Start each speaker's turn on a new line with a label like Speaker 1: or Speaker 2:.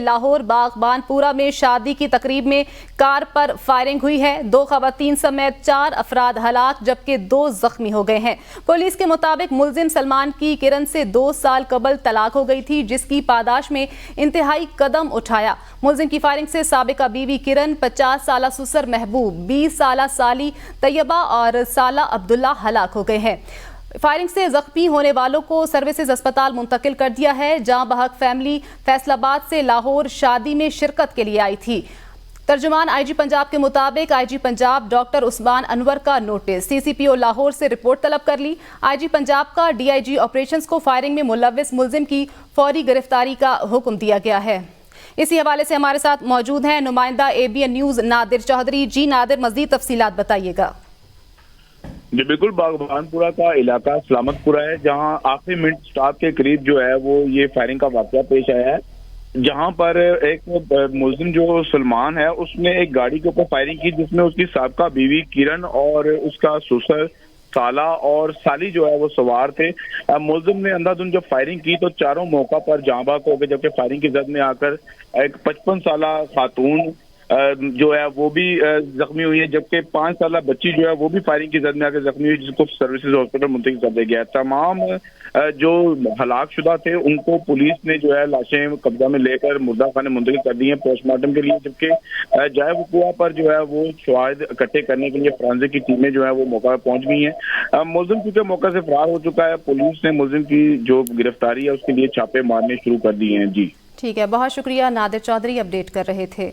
Speaker 1: لاہور باغبانپورہ میں شادی کی تقریب میں کار پر فائرنگ ہوئی ہے۔ 2 خواتین سمیت 4 افراد ہلاک جبکہ 2 زخمی ہو گئے ہیں۔ پولیس کے مطابق ملزم سلمان کی کرن سے 2 سال قبل طلاق ہو گئی تھی، جس کی پاداش میں انتہائی قدم اٹھایا۔ ملزم کی فائرنگ سے سابقہ بیوی کرن، 50 سالہ سسر محبوب، 20 سالہ سالی طیبہ اور سالہ عبداللہ ہلاک ہو گئے ہیں۔ فائرنگ سے زخمی ہونے والوں کو سروسز اسپتال منتقل کر دیا ہے۔ جہاں بحق فیملی فیصل آباد سے لاہور شادی میں شرکت کے لیے آئی تھی۔ ترجمان آئی جی پنجاب کے مطابق آئی جی پنجاب ڈاکٹر عثمان انور کا نوٹس سی سی پی او لاہور سے رپورٹ طلب کر لی۔ آئی جی پنجاب کا ڈی آئی جی آپریشنز کو فائرنگ میں ملوث ملزم کی فوری گرفتاری کا حکم دیا گیا ہے۔ اسی حوالے سے ہمارے ساتھ موجود ہیں نمائندہ اے بی این نیوز نادر چودھری۔ جی نادر، مزید تفصیلات بتائیے گا۔
Speaker 2: جی بالکل، باغبانپورہ کا علاقہ سلامت پورہ ہے، جہاں آخری منٹ سٹاپ کے قریب جو ہے وہ یہ فائرنگ کا واقعہ پیش آیا ہے، جہاں پر ایک ملزم جو سلمان ہے اس نے ایک گاڑی کے اوپر فائرنگ کی، جس میں اس کی سابقہ بیوی کرن اور اس کا سسر سالہ اور سالی جو ہے وہ سوار تھے۔ ملزم نے اندھا دھند جب فائرنگ کی تو چاروں موقع پر جاں بحق ہو گئے، جبکہ فائرنگ کی زد میں آ کر ایک 55 سالہ خاتون جو ہے وہ بھی زخمی ہوئی ہے، جبکہ 5 سالہ بچی جو ہے وہ بھی فائرنگ کی زد میں آ کے زخمی ہوئی، جس کو سروسز ہاسپٹل منتقل کر دیا گیا۔ تمام جو ہلاک شدہ تھے ان کو پولیس نے جو ہے لاشیں قبضہ میں لے کر مردہ خانے منتقل کر دی ہیں پوسٹ مارٹم کے لیے، جبکہ جائے وقوع پر جو ہے وہ شواہد اکٹھے کرنے کے لیے فرانزک کی ٹیمیں جو ہے وہ موقع پر پہنچ گئی ہیں۔ ملزم چونکہ موقع سے فرار ہو چکا ہے، پولیس نے ملزم کی جو گرفتاری ہے اس کے لیے چھاپے مارنے شروع کر دیے ہیں۔ جی
Speaker 1: ٹھیک ہے، بہت شکریہ نادر چودھری، اپڈیٹ کر رہے تھے۔